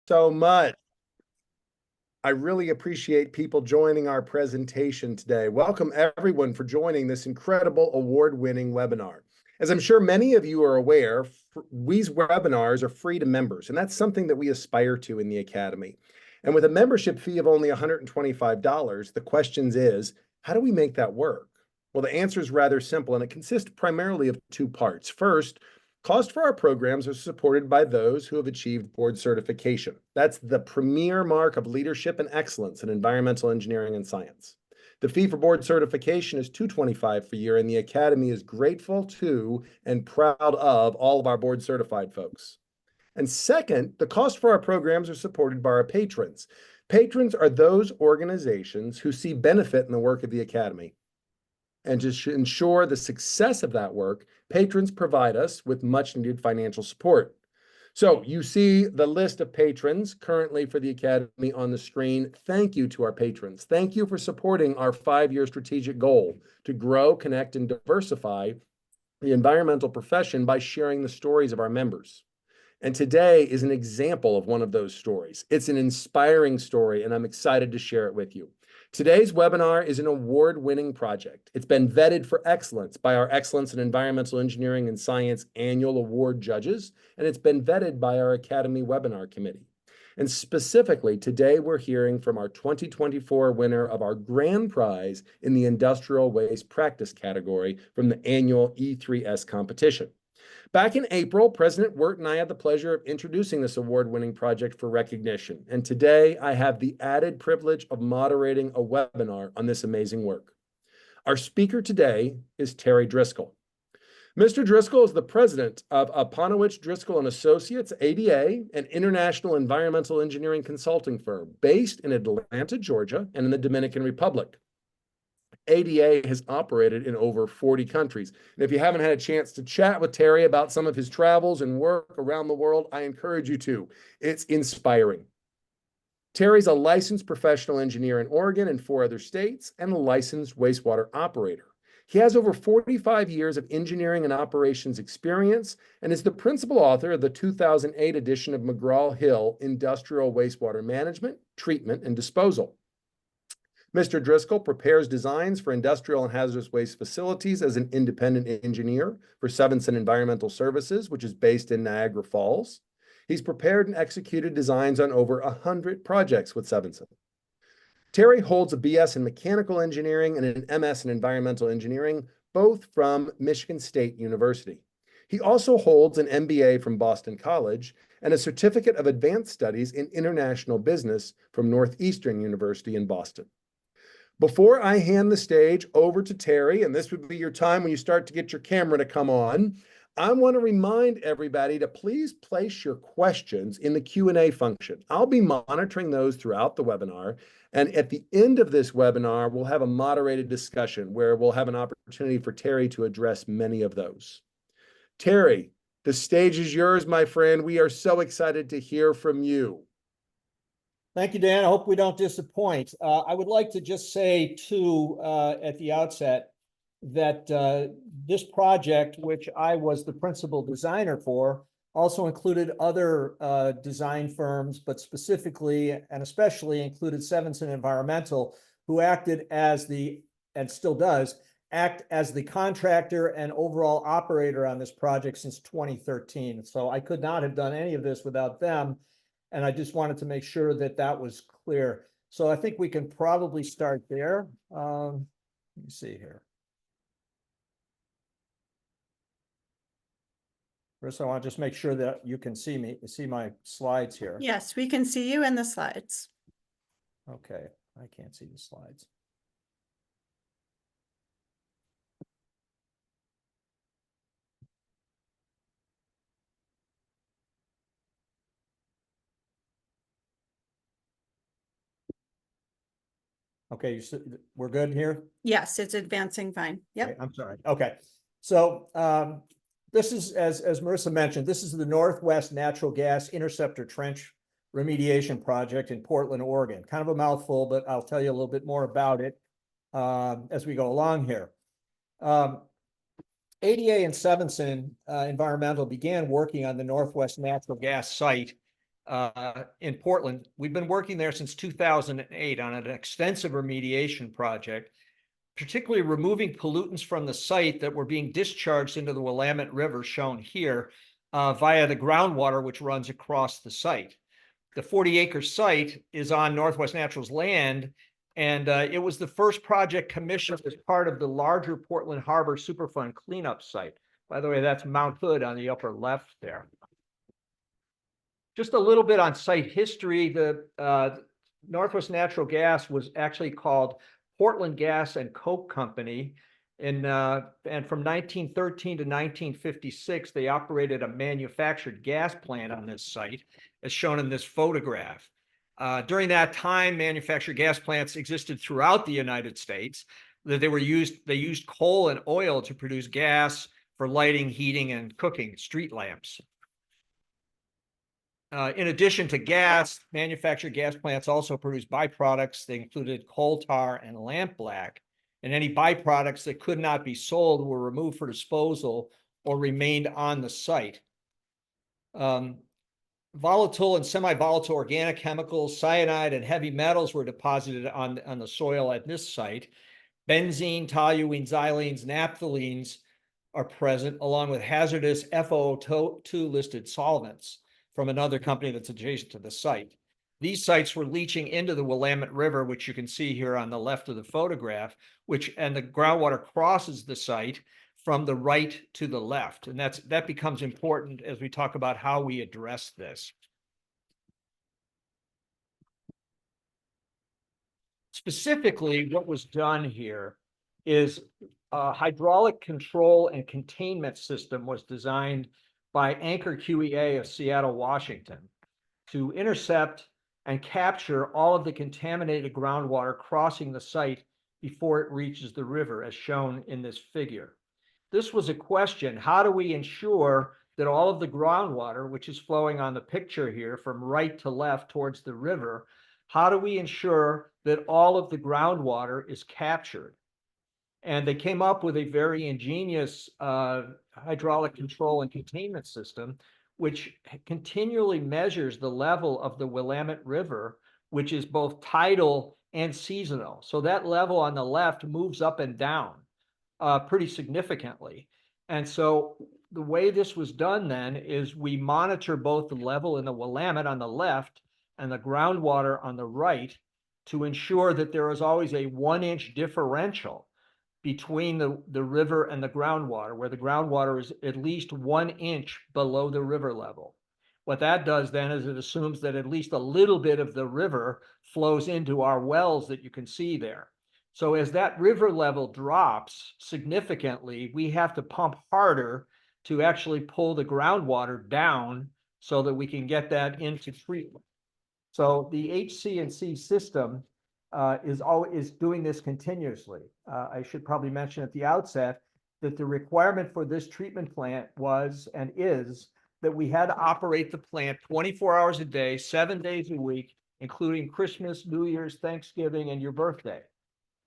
so much. I really appreciate people joining our presentation today. Welcome everyone for joining this incredible award-winning webinar. As I'm sure many of you are aware, these webinars are free to members, and that's something that we aspire to in the Academy. And with a membership fee of only $125, the question is, how do we make that work? Well, the answer is rather simple, and it consists primarily of two parts. First, cost for our programs are supported by those who have achieved board certification. That's the premier mark of leadership and excellence in environmental engineering and science. The fee for board certification is $225 per year, and the Academy is grateful to and proud of all of our board certified folks. And second, the cost for our programs are supported by our patrons. Patrons are those organizations who see benefit in the work of the Academy. And to ensure the success of that work, patrons provide us with much needed financial support. So you see the list of patrons currently for the Academy on the screen. Thank you to our patrons. Thank you for supporting our 5-year strategic goal to grow, connect, and diversify the environmental profession by sharing the stories of our members. And today is an example of one of those stories. It's an inspiring story, and I'm excited to share it with you. Today's webinar is an award-winning project. It's been vetted for excellence by our Excellence in Environmental Engineering and Science annual award judges, and it's been vetted by our Academy Webinar Committee. And specifically, today we're hearing from our 2024 winner of our grand prize in the Industrial Waste Practice category from the annual E3S competition. Back in April, President Wirt and I had the pleasure of introducing this award-winning project for recognition. And today I have the added privilege of moderating a webinar on this amazing work. Our speaker today is Terry Driscoll. Mr. Driscoll is the president of Aponowitz Driscoll & Associates, ADA, an international environmental engineering consulting firm based in Atlanta, Georgia, and in the Dominican Republic. ADA has operated in over 40 countries. And if you haven't had a chance to chat with Terry about some of his travels and work around the world, I encourage you to. It's inspiring. Terry's a licensed professional engineer in Oregon and 4 other states, and a licensed wastewater operator. He has over 45 years of engineering and operations experience and is the principal author of the 2008 edition of McGraw-Hill Industrial Wastewater Management, Treatment, and Disposal. Mr. Driscoll prepares designs for industrial and hazardous waste facilities as an independent engineer for Sevenson Environmental Services, which is based in Niagara Falls. He's prepared and executed designs on over 100 projects with Sevenson. Terry holds a BS in mechanical engineering and an MS in environmental engineering, both from Michigan State University. He also holds an MBA from Boston College and a certificate of advanced studies in international business from Northeastern University in Boston. Before I hand the stage over to Terry, and this would be your time when you start to get your camera to come on, I want to remind everybody to please place your questions in the Q&A function. I'll be monitoring those throughout the webinar, and at the end of this webinar, we'll have a moderated discussion where we'll have an opportunity for Terry to address many of those. Terry, the stage is yours, my friend. We are so excited to hear from you. Thank you, Dan. I hope we don't disappoint. I would like to just say, too, at the outset, that this project, which I was the principal designer for, also included other design firms, but specifically and especially included Sevenson Environmental, who acted as the, and still does, act as the contractor and overall operator on this project since 2013. So I could not have done any of this without them. And I just wanted to make sure that that was clear. So I think we can probably start there. Let me see here. First, I want to just make sure that you can see me, see my slides here. Yes, we can see you in the slides. Okay, I can't see the slides. Okay, we're good here? Yes, it's advancing fine. Yep. Okay, I'm sorry. Okay. So this is, as Marissa mentioned, this is the Northwest Natural Gas Interceptor Trench Remediation Project in Portland, Oregon. Kind of a mouthful, but I'll tell you a little bit more about it as we go along here. ADA and Sevenson Environmental began working on the Northwest Natural Gas site in Portland. We've been working there since 2008 on an extensive remediation project, particularly removing pollutants from the site that were being discharged into the Willamette River, shown here, via the groundwater which runs across the site. The 40-acre site is on Northwest Natural's land, and it was the first project commissioned as part of the larger Portland Harbor Superfund cleanup site. By the way, that's Mount Hood on the upper left there. Just a little bit on site history. The Northwest Natural Gas was actually called Portland Gas and Coke Company. And from 1913 to 1956, they operated a manufactured gas plant on this site, as shown in this photograph. During that time, manufactured gas plants existed throughout the United States. They used coal and oil to produce gas for lighting, heating, and cooking street lamps. In addition to gas, manufactured gas plants also produced byproducts. They included coal tar and lamp black, and any byproducts that could not be sold were removed for disposal or remained on the site. Volatile and semi-volatile organic chemicals, cyanide, and heavy metals were deposited on the soil at this site. Benzene, toluenes, xylenes, naphthalenes are present, along with hazardous FOO2 listed solvents from another company that's adjacent to the site. These sites were leaching into the Willamette River, which you can see here on the left of the photograph, and the groundwater crosses the site from the right to the left. And that becomes important as we talk about how we address this. Specifically, what was done here is a hydraulic control and containment system was designed by Anchor QEA of Seattle, Washington, to intercept and capture all of the contaminated groundwater crossing the site before it reaches the river, as shown in this figure. This was a question: how do we ensure that all of the groundwater, which is flowing on the picture here from right to left towards the river, how do we ensure that all of the groundwater is captured? And they came up with a very ingenious hydraulic control and containment system, which continually measures the level of the Willamette River, which is both tidal and seasonal. So that level on the left moves up and down pretty significantly. And so the way this was done then is we monitor both the level in the Willamette on the left and the groundwater on the right to ensure that there is always a 1-inch differential between the river and the groundwater, where the groundwater is at least 1 inch below the river level. What that does then is it assumes that at least a little bit of the river flows into our wells that you can see there. So as that river level drops significantly, we have to pump harder to actually pull the groundwater down so that we can get that into treatment. So the HC&C system is doing this continuously. I should probably mention at the outset that the requirement for this treatment plant was and is that we had to operate the plant 24 hours a day, 7 days a week, including Christmas, New Year's, Thanksgiving, and your birthday.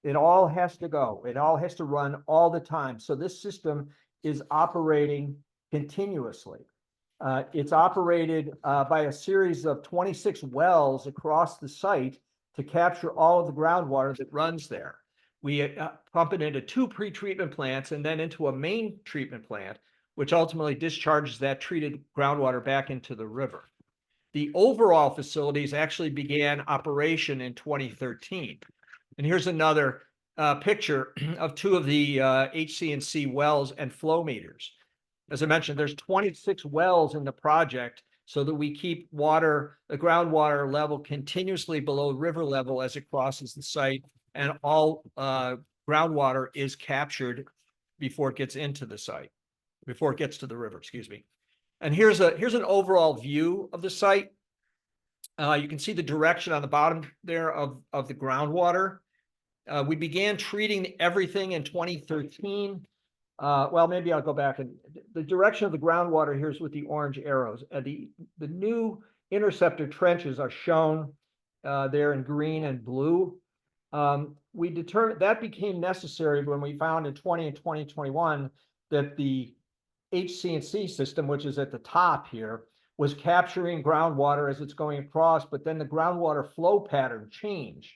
It all has to go. It all has to run all the time. So this system is operating continuously. It's operated by a series of 26 wells across the site to capture all of the groundwater that runs there. We pump it into 2 pretreatment plants and then into a main treatment plant, which ultimately discharges that treated groundwater back into the river. The overall facilities actually began operation in 2013. And here's another picture of 2 of the HC&C wells and flow meters. As I mentioned, there's 26 wells in the project so that we keep the groundwater level continuously below river level as it crosses the site, and all groundwater is captured before it gets into the site, before it gets to the river, excuse me. And here's an overall view of the site. You can see the direction on the bottom there of the groundwater. We began treating everything in 2013. Well, maybe I'll go back, and the direction of the groundwater here is with the orange arrows. The new interceptor trenches are shown there in green and blue. We determined that became necessary when we found in 2021 that the HC&C system, which is at the top here, was capturing groundwater as it's going across, but then the groundwater flow pattern changed.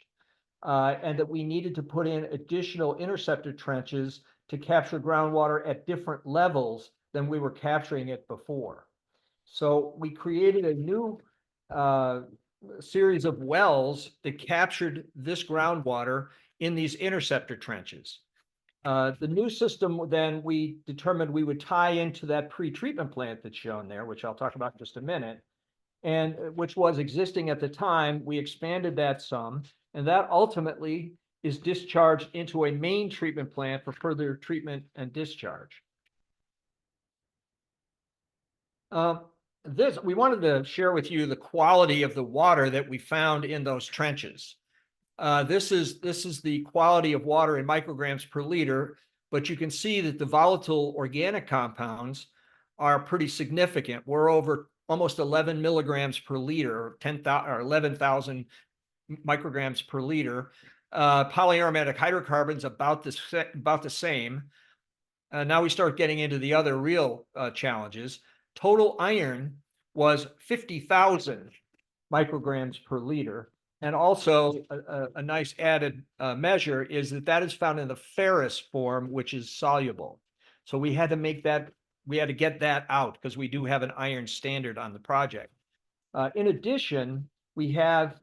And that we needed to put in additional interceptor trenches to capture groundwater at different levels than we were capturing it before. So we created a new series of wells that captured this groundwater in these interceptor trenches. The new system, then we determined we would tie into that pretreatment plant that's shown there, which I'll talk about in just a minute, and which was existing at the time. We expanded that some, and that ultimately is discharged into a main treatment plant for further treatment and discharge. We wanted to share with you the quality of the water that we found in those trenches. This is the quality of water in micrograms per liter, but you can see that the volatile organic compounds are pretty significant. We're over almost 11 milligrams per liter, 10,000 or 11,000 micrograms per liter. Polyaromatic hydrocarbons about the same. Now we start getting into the other real challenges. Total iron was 50,000 micrograms per liter. And also a nice added measure is that is found in the ferrous form, which is soluble. So we had to make that, we had to get that out because we do have an iron standard on the project. In addition, we have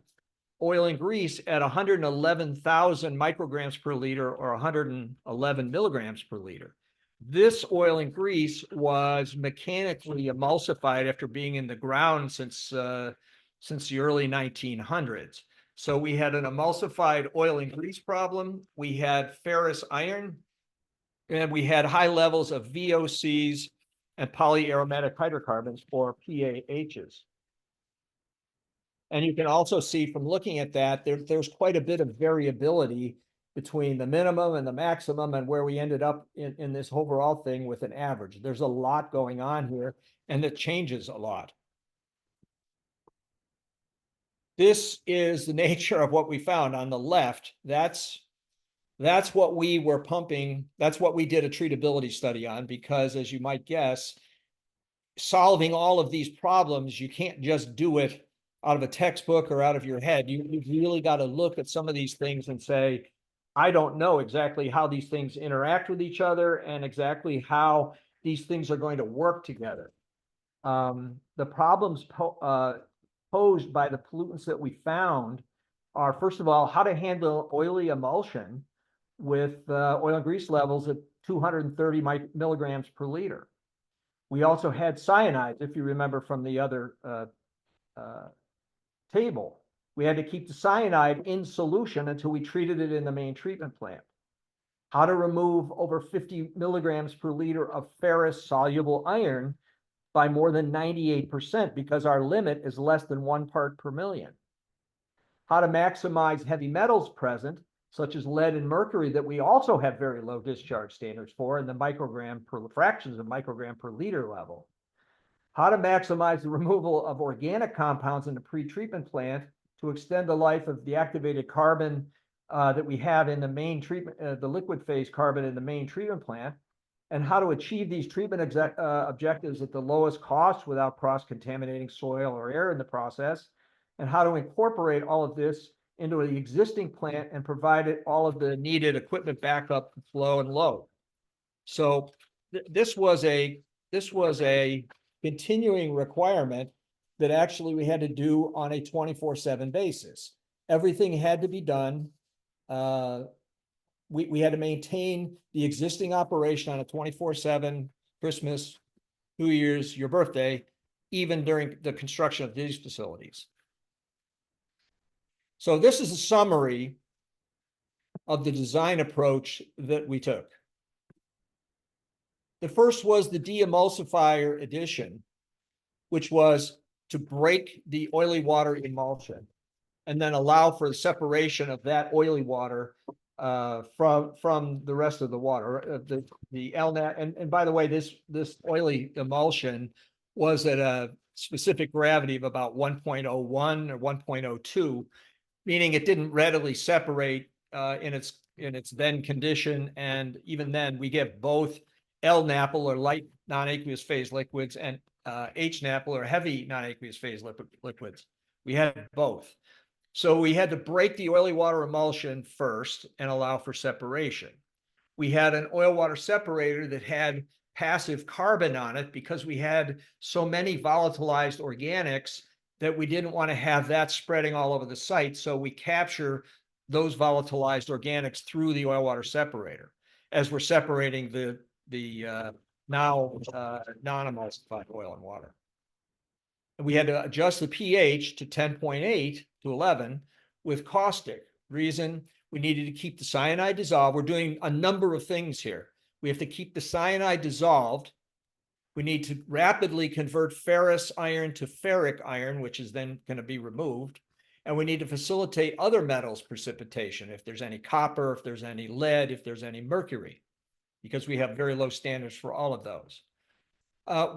oil and grease at 111,000 micrograms per liter or 111 milligrams per liter. This oil and grease was mechanically emulsified after being in the ground since the early 1900s. So we had an emulsified oil and grease problem. We had ferrous iron, and we had high levels of VOCs and polyaromatic hydrocarbons, or PAHs. And you can also see from looking at that, there's quite a bit of variability between the minimum and the maximum and where we ended up in this overall thing with an average. There's a lot going on here, and it changes a lot. This is the nature of what we found on the left. That's what we were pumping. That's what we did a treatability study on, because as you might guess, solving all of these problems, you can't just do it out of a textbook or out of your head. You've really got to look at some of these things and say, I don't know exactly how these things interact with each other and exactly how these things are going to work together. The problems posed by the pollutants that we found are, first of all, how to handle oily emulsion with oil and grease levels at 230 milligrams per liter. We also had cyanide, if you remember from the other table. We had to keep the cyanide in solution until we treated it in the main treatment plant. How to remove over 50 milligrams per liter of ferrous soluble iron by more than 98%, because our limit is less than 1 part per million. How to maximize heavy metals present, such as lead and mercury, that we also have very low discharge standards for in the fractions of microgram per liter level. How to maximize the removal of organic compounds in the pretreatment plant to extend the life of the activated carbon that we have in the main treatment, the liquid phase carbon in the main treatment plant, and how to achieve these treatment objectives at the lowest cost without cross-contaminating soil or air in the process, and how to incorporate all of this into the existing plant and provide it all of the needed equipment backup, flow, and load. So this was a continuing requirement that actually we had to do on a 24/7 basis. Everything had to be done. We had to maintain the existing operation on a 24/7, Christmas, New Year's, your birthday, even during the construction of these facilities. So this is a summary of the design approach that we took. The first was the de-emulsifier addition, which was to break the oily water emulsion and then allow for the separation of that oily water from the rest of the water. The LNAT, and by the way, this oily emulsion was at a specific gravity of about 1.01 or 1.02, meaning it didn't readily separate in its then condition. And even then, we get both LNAPL or light non-aqueous phase liquids and HNAP or heavy non-aqueous phase liquids. We had both. So we had to break the oily water emulsion first and allow for separation. We had an oil water separator that had passive carbon on it because we had so many volatilized organics that we didn't want to have that spreading all over the site. So we capture those volatilized organics through the oil water separator as we're separating the now non-emulsified oil and water. And we had to adjust the pH to 10.8 to 11 with caustic. Reason, we needed to keep the cyanide dissolved. We're doing a number of things here. We have to keep the cyanide dissolved. We need to rapidly convert ferrous iron to ferric iron, which is then going to be removed. And we need to facilitate other metals precipitation, if there's any copper, if there's any lead, if there's any mercury, because we have very low standards for all of those.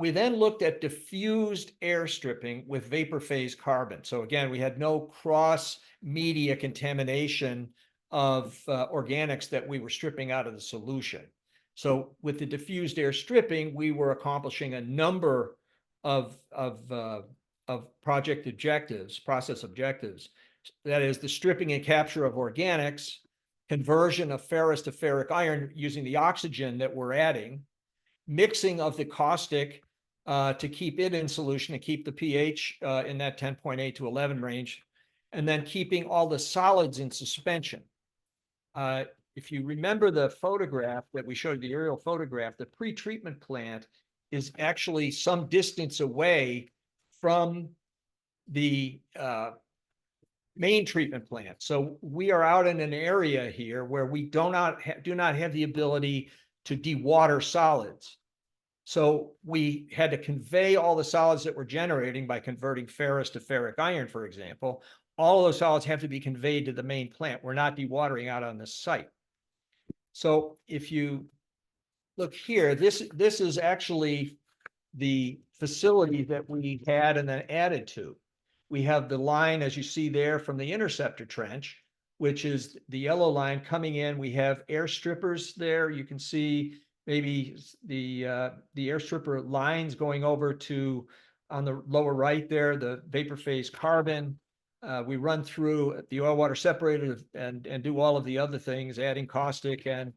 We then looked at diffused air stripping with vapor phase carbon. So again, we had no cross media contamination of organics that we were stripping out of the solution. So with the diffused air stripping, we were accomplishing a number of project objectives, process objectives. That is the stripping and capture of organics, conversion of ferrous to ferric iron using the oxygen that we're adding, mixing of the caustic to keep it in solution and keep the pH in that 10.8 to 11 range, and then keeping all the solids in suspension. If you remember the photograph that we showed, the aerial photograph, the pretreatment plant is actually some distance away from the main treatment plant. So we are out in an area here where we do not have the ability to dewater solids. So we had to convey all the solids that we're generating by converting ferrous to ferric iron, for example. All of those solids have to be conveyed to the main plant. We're not dewatering out on this site. So if you look here, this is actually the facility that we had and then added to. We have the line, as you see there, from the Interceptor trench, which is the yellow line coming in. We have air strippers there. You can see maybe the air stripper lines going over to, on the lower right there, the vapor phase carbon. We run through the oil water separator and do all of the other things, adding caustic and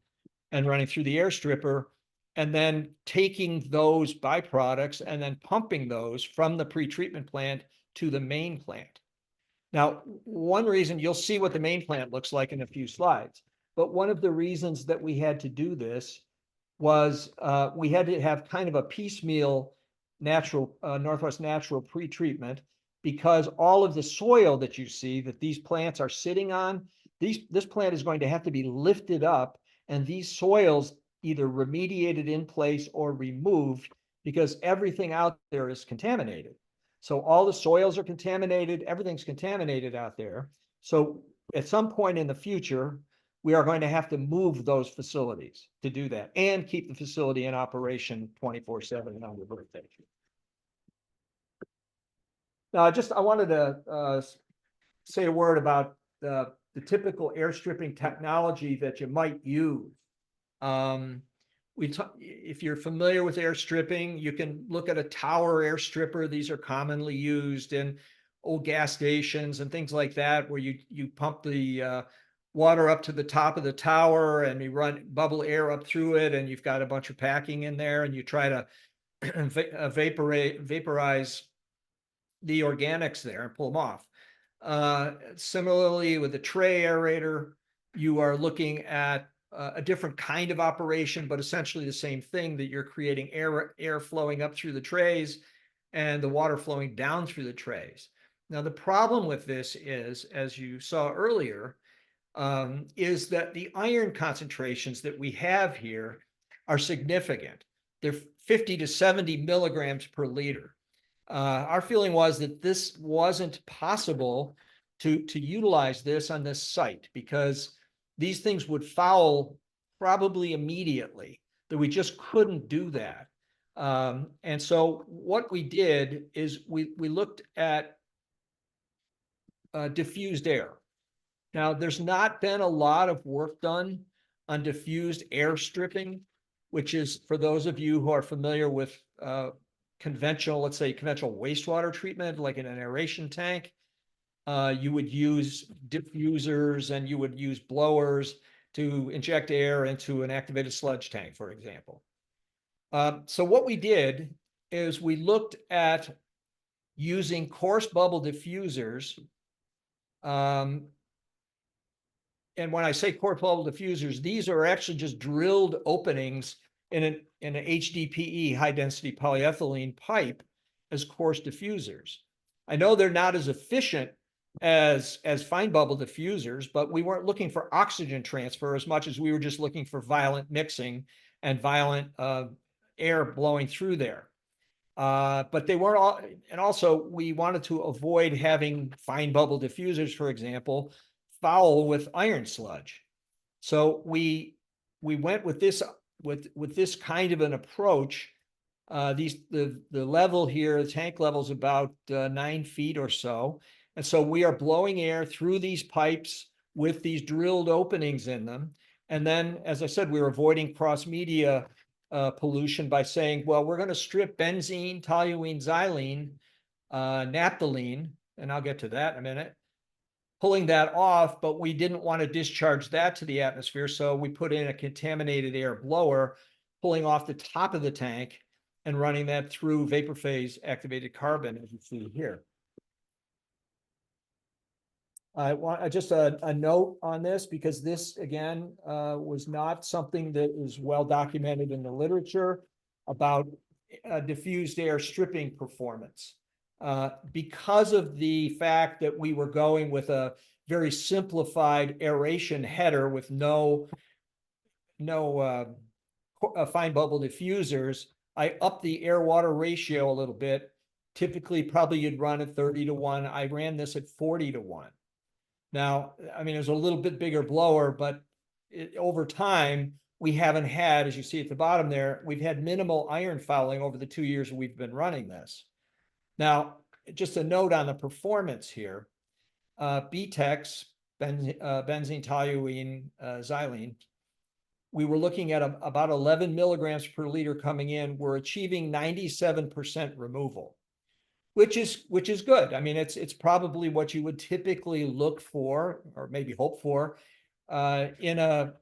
running through the air stripper, and then taking those byproducts and then pumping those from the pretreatment plant to the main plant. Now, one reason, you'll see what the main plant looks like in a few slides, but one of the reasons that we had to do this was we had to have kind of a piecemeal natural, Northwest Natural pretreatment, because all of the soil that you see that these plants are sitting on, this plant is going to have to be lifted up, and these soils either remediated in place or removed, because everything out there is contaminated. So all the soils are contaminated, everything's contaminated out there. So at some point in the future, we are going to have to move those facilities to do that and keep the facility in operation 24/7 and on the rotation. Now, I wanted to say a word about the typical air stripping technology that you might use. If you're familiar with air stripping, you can look at a tower air stripper. These are commonly used in old gas stations and things like that, where you pump the water up to the top of the tower and you run bubble air up through it, and you've got a bunch of packing in there, and you try to vaporize the organics there and pull them off. Similarly, with the tray aerator, you are looking at a different kind of operation, but essentially the same thing, that you're creating air flowing up through the trays and the water flowing down through the trays. Now, the problem with this is, as you saw earlier, is that the iron concentrations that we have here are significant. They're 50 to 70 milligrams per liter. Our feeling was that this wasn't possible to utilize this on this site, because these things would foul probably immediately, that we just couldn't do that. And so what we did is we looked at diffused air. Now, there's not been a lot of work done on diffused air stripping, which is, for those of you who are familiar with conventional, let's say conventional wastewater treatment, like in an aeration tank, you would use diffusers and you would use blowers to inject air into an activated sludge tank, for example. So what we did is we looked at using coarse bubble diffusers. And when I say coarse bubble diffusers, these are actually just drilled openings in an HDPE, high density polyethylene pipe, as coarse diffusers. I know they're not as efficient as fine bubble diffusers, but we weren't looking for oxygen transfer as much as we were just looking for violent mixing and violent air blowing through there. But they weren't all, and also we wanted to avoid having fine bubble diffusers, for example, foul with iron sludge. So we went with this with this kind of an approach. The level here, the tank level is about 9 feet or so. And so we are blowing air through these pipes with these drilled openings in them. And then, as I said, we're avoiding cross-media pollution by saying, well, we're going to strip benzene, toluene, xylene, naphthalene, and I'll get to that in a minute, pulling that off, but we didn't want to discharge that to the atmosphere. So we put in a contaminated air blower, pulling off the top of the tank and running that through vapor phase activated carbon, as you see here. I want just a note on this, because this, again, was not something that is well documented in the literature about diffused air stripping performance. Because of the fact that we were going with a very simplified aeration header with no fine bubble diffusers, I upped the air-water ratio a little bit. Typically, probably you'd run at 30-to-1. I ran this at 40-to-1. Now, I mean, it was a little bit bigger blower, but over time, we haven't had, as you see at the bottom there, we've had minimal iron fouling over the 2 years we've been running this. Now, just a note on the performance here. BTEX, benzene, toluene, xylene, we were looking at about 11 milligrams per liter coming in. We're achieving 97% removal, which is good. I mean, it's probably what you would typically look for, or maybe hope for, in an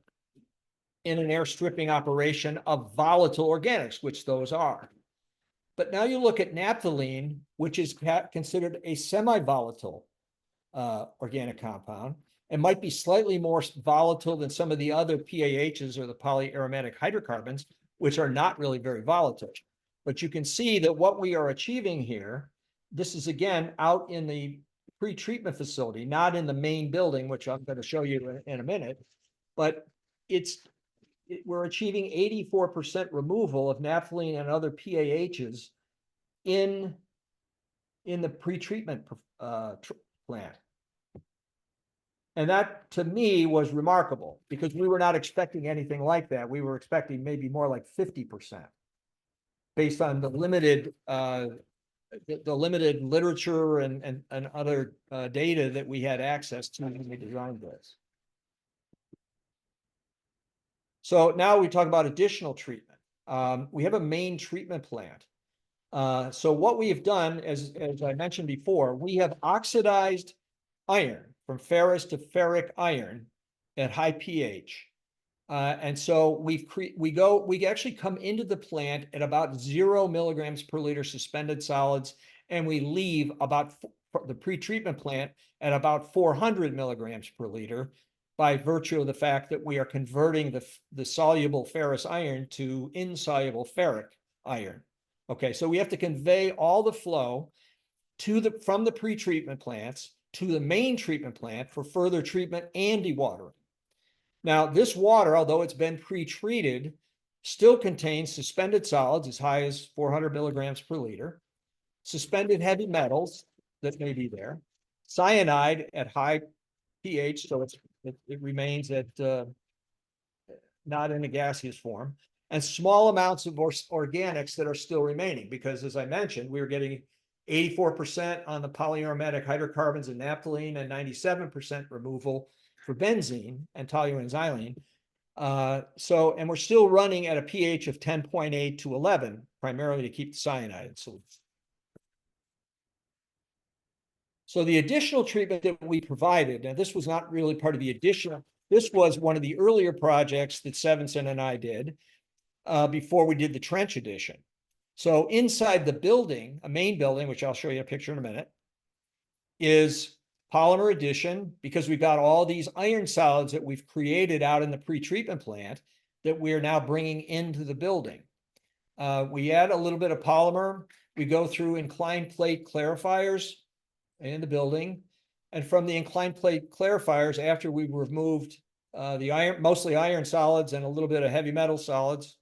air stripping operation of volatile organics, which those are. But now you look at naphthalene, which is considered a semi-volatile organic compound, and might be slightly more volatile than some of the other PAHs, or the polyaromatic hydrocarbons, which are not really very volatile. But you can see that what we are achieving here, this is again out in the pre-treatment facility, not in the main building, which I'm going to show you in a minute, but we're achieving 84% removal of naphthalene and other PAHs in the pre-treatment plant. And that, to me, was remarkable, because we were not expecting anything like that. We were expecting maybe more like 50%, based on the limited literature and other data that we had access to when we designed this. So now we talk about additional treatment. We have a main treatment plant. So what we have done, as I mentioned before, we have oxidized iron from ferrous to ferric iron at high pH. And so we actually come into the plant at about 0 milligrams per liter suspended solids, and we leave about the pre-treatment plant at about 400 milligrams per liter, by virtue of the fact that we are converting the soluble ferrous iron to insoluble ferric iron. Okay, so we have to convey all the flow from the pre-treatment plants to the main treatment plant for further treatment and dewatering. Now, this water, although it's been pre-treated, still contains suspended solids as high as 400 milligrams per liter, suspended heavy metals that may be there, cyanide at high pH, so it remains at not in a gaseous form, and small amounts of organics that are still remaining, because, as I mentioned, we were getting 84% on the polyaromatic hydrocarbons and naphthalene, and 97% removal for benzene and toluene and xylene. And we're still running at a pH of 10.8 to 11, primarily to keep the cyanide in solution. So the additional treatment that we provided, and this was not really part of the additional, this was one of the earlier projects that Sevenson and I did before we did the trench addition. So inside the building, a main building, which I'll show you a picture in a minute, is polymer addition, because we've got all these iron solids that we've created out in the pretreatment plant that we're now bringing into the building. We add a little bit of polymer. We go through inclined plate clarifiers in the building. And from the inclined plate clarifiers, after we've removed the iron, mostly iron solids and a little bit of heavy metal solids,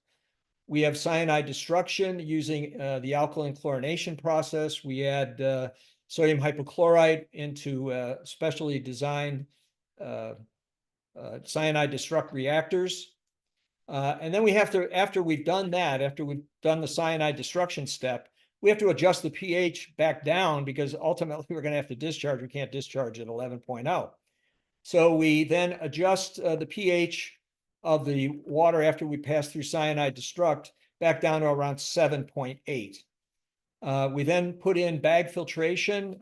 we have cyanide destruction using the alkaline chlorination process. We add sodium hypochlorite into specially designed cyanide destruct reactors. And then we have to, after we've done that, after we've done the cyanide destruction step, we have to adjust the pH back down, because ultimately we're going to have to discharge. We can't discharge at 11.0. So we then adjust the pH of the water after we pass through cyanide destruct back down to around 7.8. We then put in bag filtration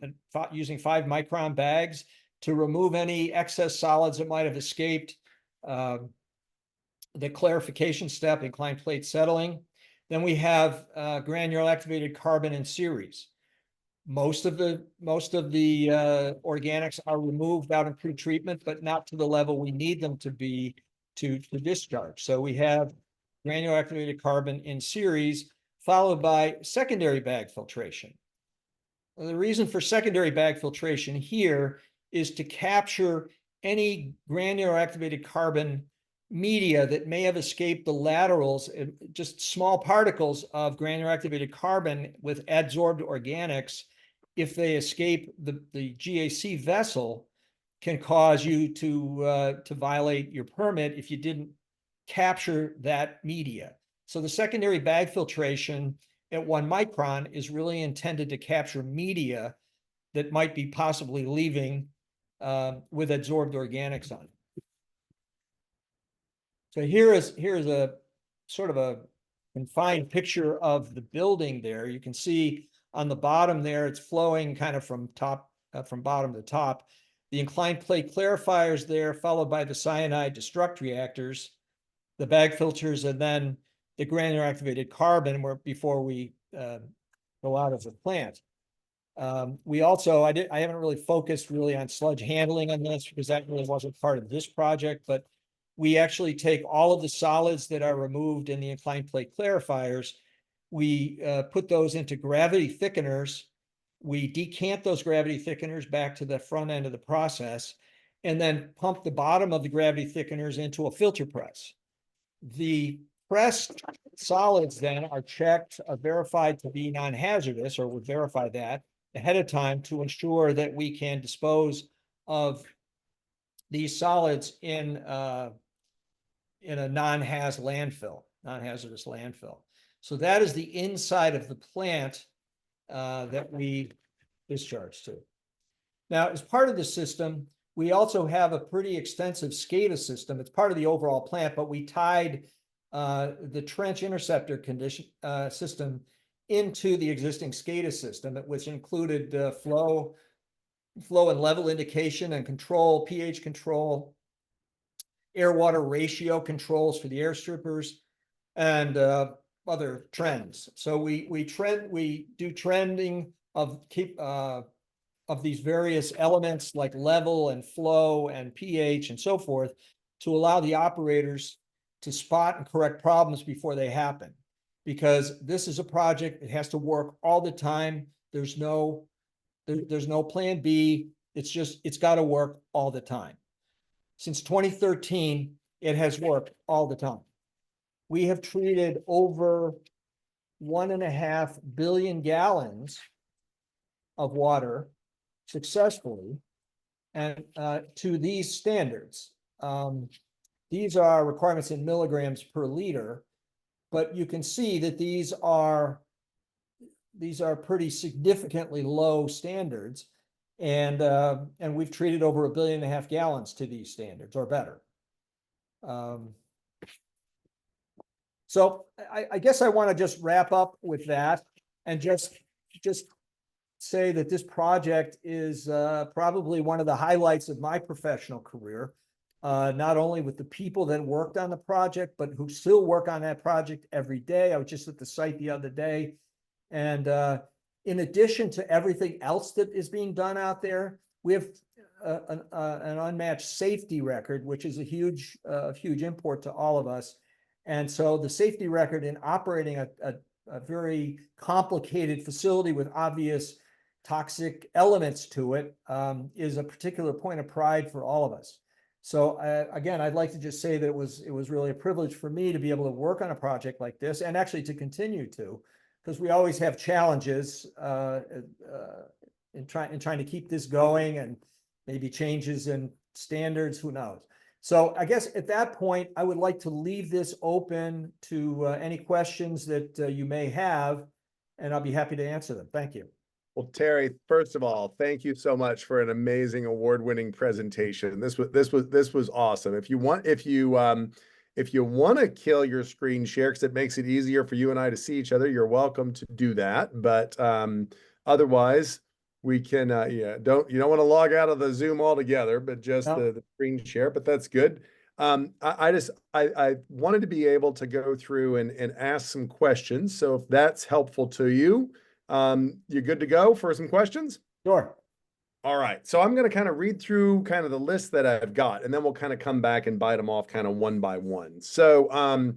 using 5 micron bags to remove any excess solids that might have escaped the clarification step, inclined plate settling. Then we have granular activated carbon in series. Most of the organics are removed out in pretreatment, but not to the level we need them to be to discharge. So we have granular activated carbon in series, followed by secondary bag filtration. Well, the reason for secondary bag filtration here is to capture any granular activated carbon media that may have escaped the laterals, just small particles of granular activated carbon with adsorbed organics. If they escape the GAC vessel, can cause you to violate your permit if you didn't capture that media. So the secondary bag filtration at 1 micron is really intended to capture media that might be possibly leaving with adsorbed organics on it. So here is a sort of a confined picture of the building there. You can see on the bottom there, it's flowing kind of from bottom to top. The inclined plate clarifiers there, followed by the cyanide destruct reactors, the bag filters, and then the granular activated carbon before we go out of the plant. We also, I haven't really focused on sludge handling on this, because that really wasn't part of this project, but we actually take all of the solids that are removed in the inclined plate clarifiers. We put those into gravity thickeners. We decant those gravity thickeners back to the front end of the process, and then pump the bottom of the gravity thickeners into a filter press. The pressed solids then are checked, verified to be non-hazardous, or would verify that ahead of time to ensure that we can dispose of these solids in a non-hazardous landfill. So that is the inside of the plant that we discharge to. Now, as part of the system, we also have a pretty extensive SCADA system. It's part of the overall plant, but we tied the trench interceptor system into the existing SCADA system, which included flow and level indication and control, pH control, air-water ratio controls for the air strippers, and other trends. So we do trending of these various elements like level and flow and pH and so forth, to allow the operators to spot and correct problems before they happen. Because this is a project, it has to work all the time. There's no plan B. It's got to work all the time. Since 2013, it has worked all the time. We have treated over 1.5 billion gallons of water successfully, and to these standards. These are requirements in milligrams per liter, but you can see that these are pretty significantly low standards, and we've treated over 1.5 billion gallons to these standards or better. So I guess I want to just wrap up with that and just say that this project is probably one of the highlights of my professional career. Not only with the people that worked on the project, but who still work on that project every day. I was just at the site the other day. And in addition to everything else that is being done out there, we have an unmatched safety record, which is a huge import to all of us. And so the safety record in operating a very complicated facility with obvious toxic elements to it is a particular point of pride for all of us. So again, I'd like to just say that it was really a privilege for me to be able to work on a project like this, and actually to continue to, because we always have challenges in trying to keep this going, and maybe changes in standards, who knows. So I guess at that point, I would like to leave this open to any questions that you may have, and I'll be happy to answer them. Thank you. Well, Terry, first of all, thank you so much for an amazing award-winning presentation. This was awesome. If you want to kill your screen share because it makes it easier for you and I to see each other, you're welcome to do that. But otherwise, we can you don't want to log out of the Zoom altogether, but just the screen share. But that's good. I wanted to be able to go through and ask some questions. So if that's helpful to you. You're good to go for some questions? Sure. All right. So I'm going to kind of read through kind of the list that I've got, and then we'll kind of come back and bite them off kind of one by one. So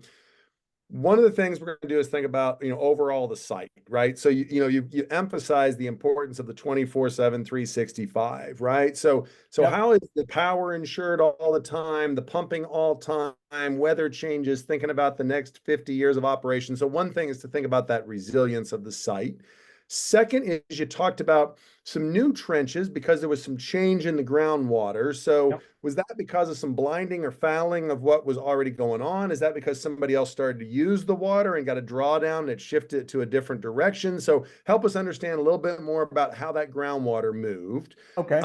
one of the things we're going to do is think about, overall the site, right? So, you emphasize the importance of the 24/7, 365, right? So Yep. How is the power ensured all the time, the pumping all time, weather changes, thinking about the next 50 years of operation. So one thing is to think about that resilience of the site. Second is you talked about some new trenches because there was some change in the groundwater. So Yep. was that because of some blinding or fouling of what was already going on? Is that because somebody else started to use the water and got a drawdown and it shifted to a different direction? So help us understand a little bit more about how that groundwater moved. Okay.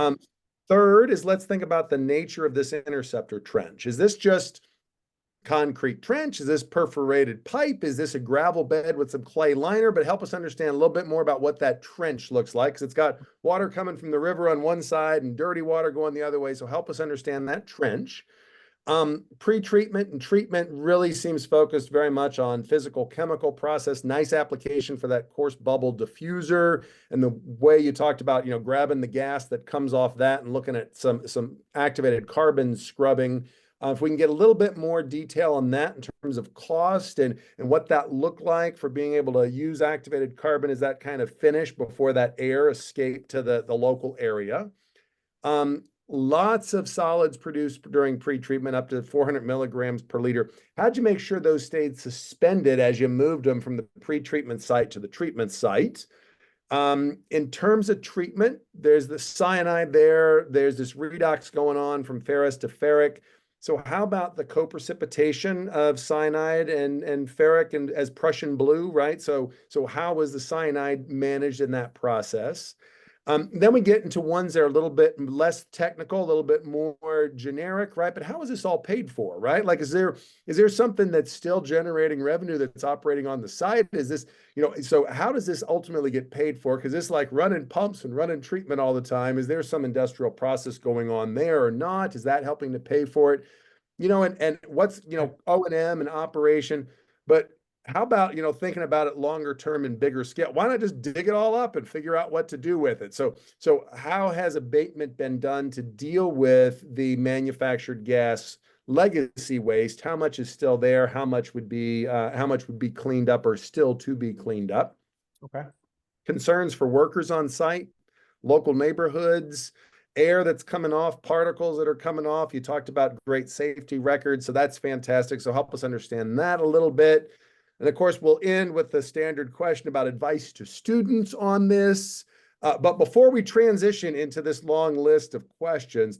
Third is let's think about the nature of this interceptor trench. Is this just concrete trench? Is this perforated pipe? Is this a gravel bed with some clay liner? But help us understand a little bit more about what that trench looks like, because it's got water coming from the river on one side and dirty water going the other way. So help us understand that trench. Pre-treatment and treatment really seems focused very much on physical chemical process. Nice application for that coarse bubble diffuser, and the way you talked about, grabbing the gas that comes off that and looking at some activated carbon scrubbing. If we can get a little bit more detail on that in terms of cost and what that looked like for being able to use activated carbon as that kind of finish before that air escaped to the local area. Lots of solids produced during pre-treatment, up to 400 milligrams per liter. How'd you make sure those stayed suspended as you moved them from the pre-treatment site to the treatment site? In terms of treatment, there's the cyanide there. There's this redox going on from ferrous to ferric. So how about the co-precipitation of cyanide and ferric and as Prussian blue, right? So how was the cyanide managed in that process? Then we get into ones that are a little bit less technical, a little bit more generic, right? But how is this all paid for, right? Like, is there something that's still generating revenue that's operating on the site? Is this, so how does this ultimately get paid for? Because it's like running pumps and running treatment all the time. Is there some industrial process going on there or not? Is that helping to pay for it? And what's, O&M and operation, but how about, thinking about it longer term and bigger scale? Why not just dig it all up and figure out what to do with it? So how has abatement been done to deal with the manufactured gas legacy waste? How much is still there? How much would be cleaned up or still to be cleaned up? Okay. Concerns for workers on site, local neighborhoods, air that's coming off, particles that are coming off. You talked about great safety records, so that's fantastic. So help us understand that a little bit. And of course, we'll end with the standard question about advice to students on this. But before we transition into this long list of questions,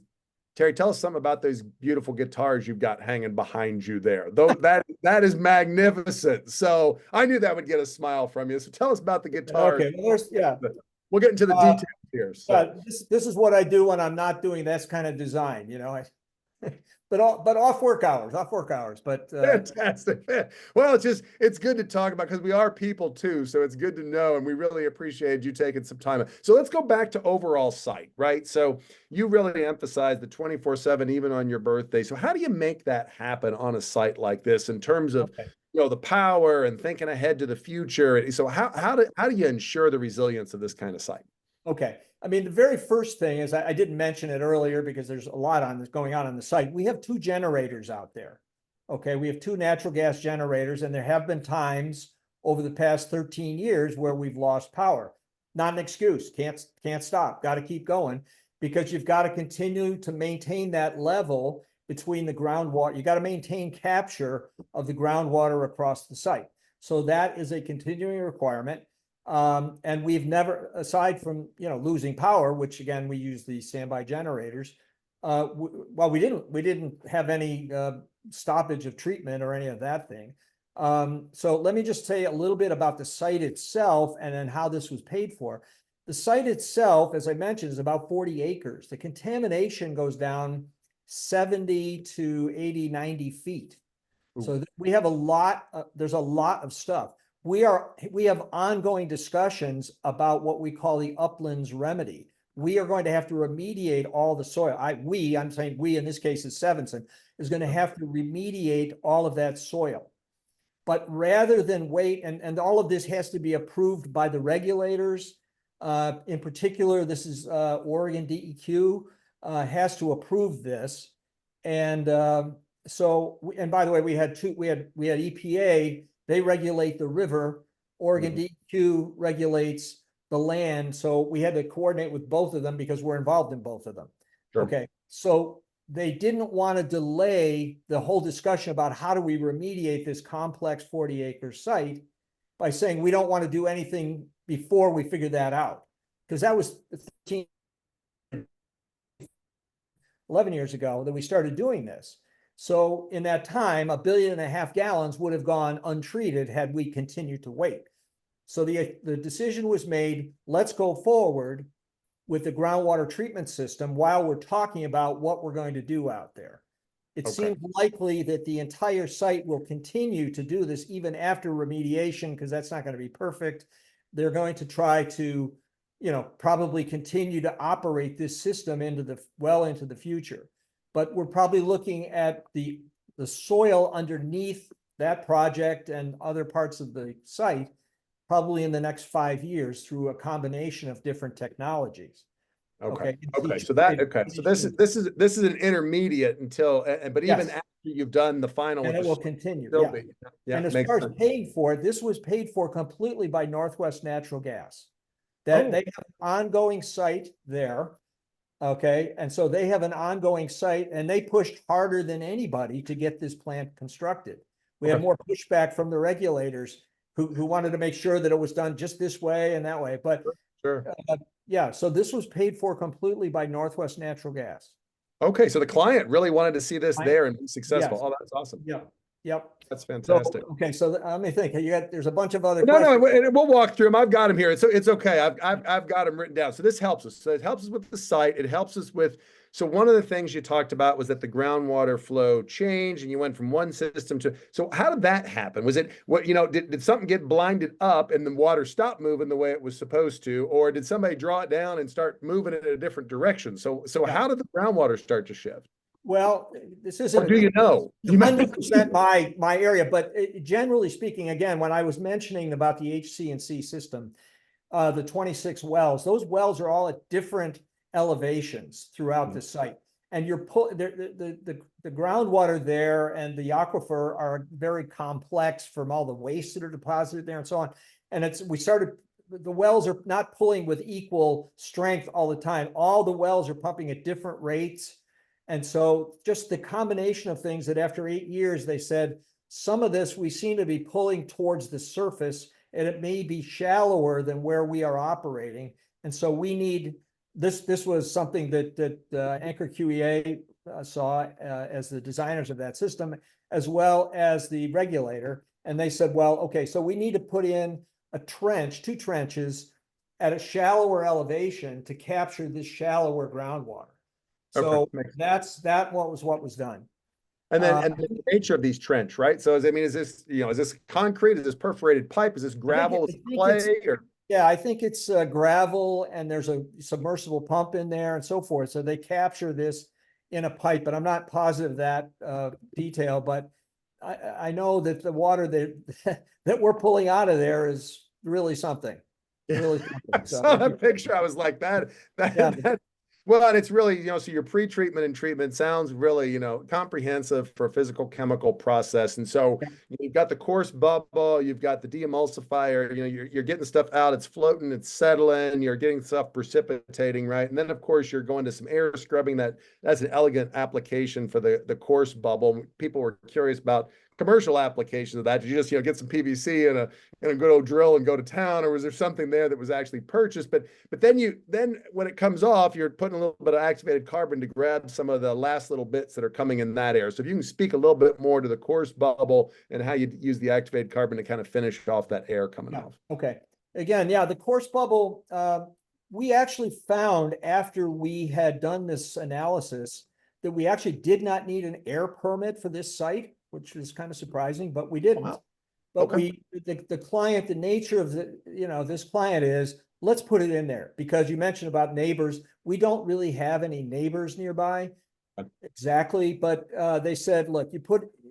Terry, tell us something about those beautiful guitars you've got hanging behind you there. Though that is magnificent. So I knew that would get a smile from you. So tell us about the guitars. Okay. Well, we'll get into the details here. So. This is what I do when I'm not doing this kind of design. but off work hours, but Fantastic. Well, it's good to talk about because we are people too. So it's good to know. And we really appreciate you taking some time. So let's go back to overall site, right? So you really emphasize the 24/7, even on your birthday. So how do you make that happen on a site like this in terms of, okay. the power and thinking ahead to the future? So how do you ensure the resilience of this kind of site? Okay. I mean, the very first thing is I didn't mention it earlier because there's a lot going on the site. We have two generators out there. Okay. We have two natural gas generators, and there have been times over the past 13 years where we've lost power. Not an excuse. Can't stop. Got to keep going because you've got to continue to maintain that level between the groundwater. You got to maintain capture of the groundwater across the site. So that is a continuing requirement. And we've never, aside from, losing power, which again, we use the standby generators. Well, we didn't have any stoppage of treatment or any of that thing. So let me just say a little bit about the site itself and then how this was paid for. The site itself, as I mentioned, is about 40 acres. The contamination goes down 70 to 80, 90 feet. Ooh. So we have there's a lot of stuff. We have ongoing discussions about what we call the uplands remedy. We are going to have to remediate all the soil. I'm saying we, in this case is Sevenson, is going to have to remediate all of that soil. But rather than wait, and all of this has to be approved by the regulators. In particular, this is Oregon DEQ has to approve this. And and by the way, we had EPA. They regulate the river. Oregon DEQ regulates the land. So we had to coordinate with both of them because we're involved in both of them. Sure. Okay. So they didn't want to delay the whole discussion about how do we remediate this complex 40-acre site by saying we don't want to do anything before we figure that out. Because that was 11 years ago that we started doing this. So in that time, 1.5 billion gallons would have gone untreated had we continued to wait. So the decision was made, let's go forward with the groundwater treatment system while we're talking about what we're going to do out there. It seems likely that the entire site will continue to do this even after remediation, because that's not going to be perfect. They're going to try to, probably continue to operate this system into the future. But we're probably looking at the soil underneath that project and other parts of the site probably in the next 5 years through a combination of different technologies. Okay. So this is an intermediate until, but even after you've done the final, and it will continue. Yeah. And as far as paid for, this was paid for completely by Northwest Natural Gas. They have an ongoing site there. Okay. And so they have an ongoing site, and they pushed harder than anybody to get this plant constructed. We had more pushback from the regulators who wanted to make sure that it was done just this way and that way. But so this was paid for completely by Northwest Natural Gas. Okay. So the client really wanted to see this there and be successful. Yes. Oh, that's awesome. Yep. That's fantastic. So let me think. There's a bunch of other questions. No, we'll walk through them. I've got them here. It's okay. I've got them written down. So this helps us. So it helps us with the site. It helps us with. So one of the things you talked about was that the groundwater flow changed, and you went from one system to. So how did that happen? Was it did something get blinded up and the water stopped moving the way it was supposed to, or did somebody draw it down and start moving it in a different direction? So how did the groundwater start to shift? Well, this isn't. Or do you know? 100% my area, but generally speaking, again, when I was mentioning about the HC&C system, the 26 wells, those wells are all at different elevations throughout the site, and the groundwater there and the aquifer are very complex from all the waste that are deposited there and so on. And the wells are not pulling with equal strength all the time. All the wells are pumping at different rates. And so just the combination of things that after 8 years, they said, some of this we seem to be pulling towards the surface, and it may be shallower than where we are operating. And so we need this. This was something that Anchor QEA saw as the designers of that system, as well as the regulator. And they said, well, okay, so we need to put in two trenches at a shallower elevation to capture this shallower groundwater. So Okay. that what was done. And then and the nature of these trench, right? So I mean, is this, is this concrete? Is this perforated pipe? Is this gravel? Is it clay? Or Yeah, I think it's gravel and there's a submersible pump in there and so forth. So they capture this in a pipe, but I'm not positive that detail. But I know that the water that that we're pulling out of there is really something. Really something. I saw that picture. I was like, that well, and it's really, so your pre-treatment and treatment sounds really, comprehensive for a physical chemical process. And so you've got the coarse bubble, you've got the deemulsifier, you're getting stuff out, it's floating, it's settling, you're getting stuff precipitating, right? And then of course you're going to some air scrubbing. That's an elegant application for the coarse bubble. People were curious about commercial applications of that. Did you just, get some PVC and a good old drill and go to town, or was there something there that was actually purchased? But then when it comes off, you're putting a little bit of activated carbon to grab some of the last little bits that are coming in that air. So if you can speak a little bit more to the coarse bubble and how you use the activated carbon to kind of finish off that air coming off. Okay. Again, the coarse bubble, we actually found after we had done this analysis that we actually did not need an air permit for this site, which was kind of surprising, but we didn't. Wow. But Okay. the client, the nature of this client is, let's put it in there, because you mentioned about neighbors. We don't really have any neighbors nearby. Exactly. But they said, look,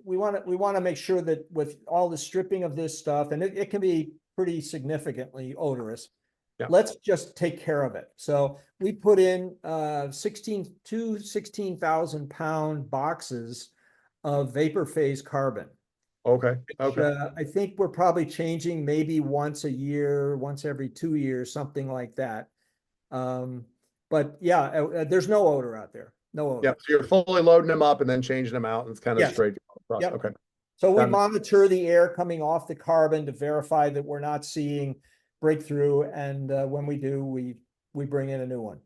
we want to make sure that with all the stripping of this stuff, and it can be pretty significantly odorous. Yeah. Let's just take care of it. So we put in 16,000 pound boxes of vapor phase carbon. Okay. Okay. I think we're probably changing maybe once a year, once every 2 years, something like that. But there's no odor out there. No odor. Yeah. So you're fully loading them up and then changing them out, and it's kind of straight across. Yep. Okay. So we monitor the air coming off the carbon to verify that we're not seeing breakthrough. And when we do, we bring in a new one.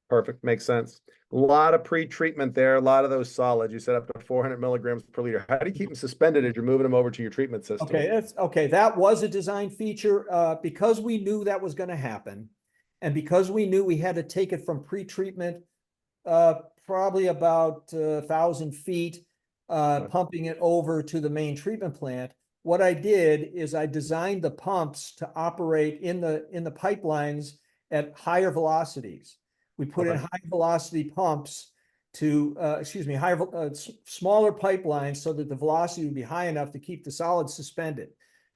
Perfect. Makes sense. A lot of pre-treatment there, a lot of those solids. You said up to 400 milligrams per liter. How do you keep them suspended as you're moving them over to your treatment system? Okay. That was a design feature because we knew that was going to happen. And because we knew we had to take it from pre-treatment, probably about 1,000 feet, pumping it over to the main treatment plant. What I did is I designed the pumps to operate in the pipelines at higher velocities. We put in high velocity pumps to, smaller pipelines so that the velocity would be high enough to keep the solids suspended.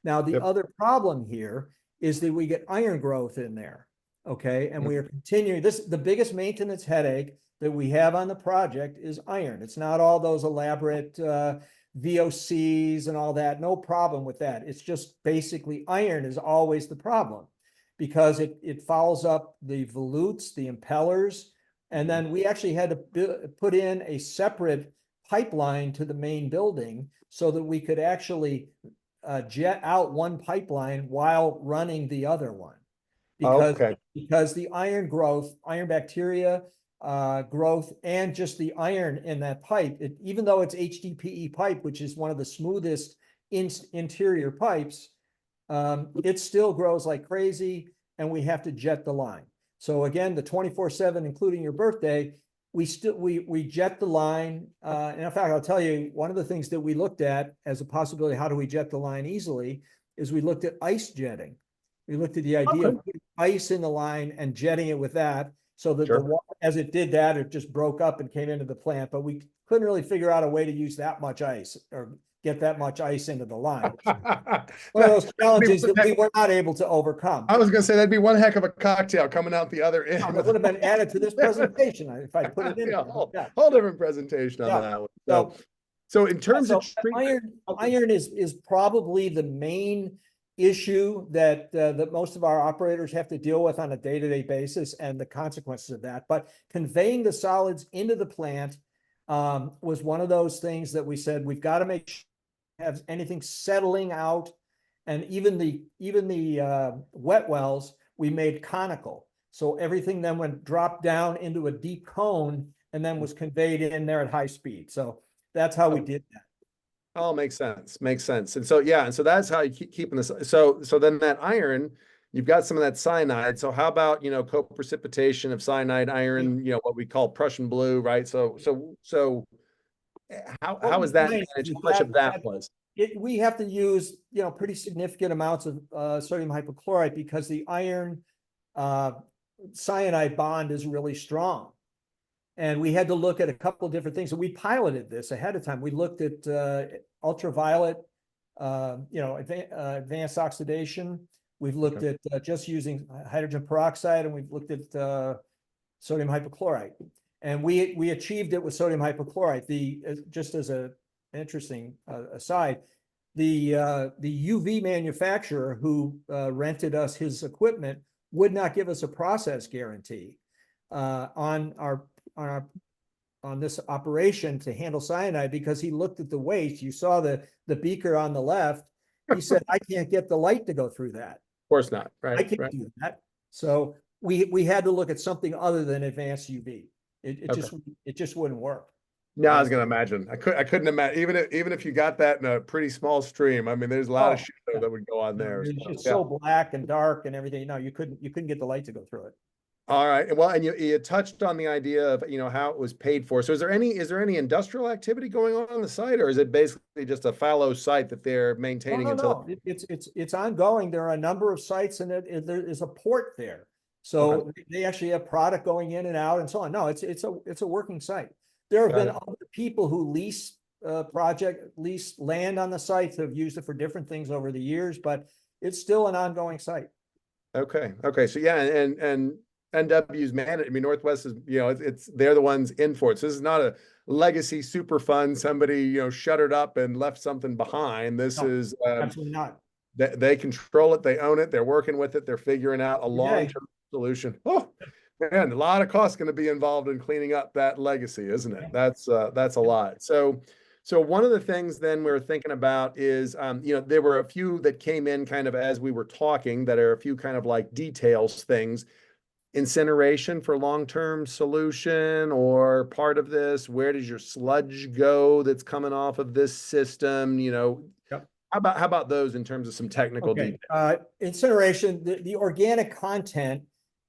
Now, the other problem here is that we get iron growth in there. Okay. And we are continuing the biggest maintenance headache that we have on the project is iron. It's not all those elaborate VOCs and all that. No problem with that. It's just basically iron is always the problem, because it fouls up the volutes, the impellers. And then we actually had to put in a separate pipeline to the main building so that we could actually jet out one pipeline while running the other one. Because the iron growth, iron bacteria growth, and just the iron in that pipe, even though it's HDPE pipe, which is one of the smoothest interior pipes, it still grows like crazy, and we have to jet the line. So again, the 24/7, including your birthday, we jet the line. And in fact, I'll tell you, one of the things that we looked at as a possibility, how do we jet the line easily, is we looked at ice jetting. We looked at the idea of putting ice in the line and jetting it with that, so that the water, as it did that, it just broke up and came into the plant. But we couldn't really figure out a way to use that much ice or get that much ice into the line. One of those challenges that we were not able to overcome. I was going to say that'd be one heck of a cocktail coming out the other end. That would have been added to this presentation if I put it in. Whole different presentation on that one. So in terms of iron is probably the main issue that most of our operators have to deal with on a day-to-day basis, and the consequences of that. But conveying the solids into the plant was one of those things that we said we've got to make sure have anything settling out. And even the wet wells we made conical, so everything then dropped down into a deep cone and then was conveyed in there at high speed. So that's how we did that. Oh, makes sense. And so, and so that's how you keep keeping this. So then that iron, you've got some of that cyanide. So how about, co-precipitation of cyanide, iron, what we call Prussian blue, right? So how is that managed? How much of that was? We have to use, pretty significant amounts of sodium hypochlorite because the iron cyanide bond is really strong. And we had to look at a couple of different things. And we piloted this ahead of time. We looked at ultraviolet, advanced oxidation. We've looked at just using hydrogen peroxide, and we've looked at sodium hypochlorite. And we achieved it with sodium hypochlorite. Just as an interesting aside, the UV manufacturer who rented us his equipment would not give us a process guarantee on this operation to handle cyanide because he looked at the waste. You saw the beaker on the left. He said, "I can't get the light to go through that." Of course not, right? I can't do that. So we had to look at something other than advanced UV. It just wouldn't work. No, I was going to imagine. I couldn't imagine even if you got that in a pretty small stream. I mean, there's a lot of shit that would go on there. It's just so black and dark and everything. No, you couldn't get the light to go through it. All right. Well, and you touched on the idea of, how it was paid for. So is there any industrial activity going on the site, or is it basically just a fallow site that they're maintaining No. It's ongoing. There are a number of sites, and there is a port there. So they actually have product going in and out and so on. No, it's a working site. There have been other people who lease land on the site that have used it for different things over the years, but it's still an ongoing site. Okay. So yeah, and NW's managed. I mean, Northwest is, they're the ones in for it. So this is not a legacy super fund. Somebody, shuttered up and left something behind. This is absolutely not. They control it. They own it. They're working with it. They're figuring out a long-term solution. Oh man, a lot of costs going to be involved in cleaning up that legacy, isn't it? That's a lot. So one of the things then we were thinking about is, there were a few that came in kind of as we were talking that are a few kind of like details things. Incineration for long-term solution or part of this? Where does your sludge go that's coming off of this system? Yep. How about those in terms of some technical details? Incineration, the organic content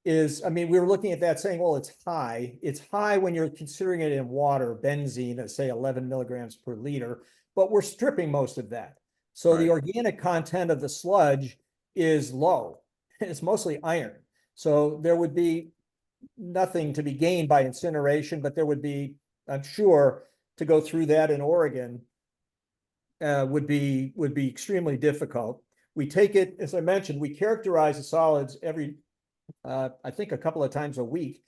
is, we were looking at that saying, well, it's high. It's high when you're considering it in water, benzene, at say 11 milligrams per liter, but we're stripping most of that. So the organic content of the sludge is low. It's mostly iron. So there would be nothing to be gained by incineration, but there would be, I'm sure, to go through that in Oregon would be extremely difficult. We take it, as I mentioned, we characterize the solids every, I think a couple of times a week.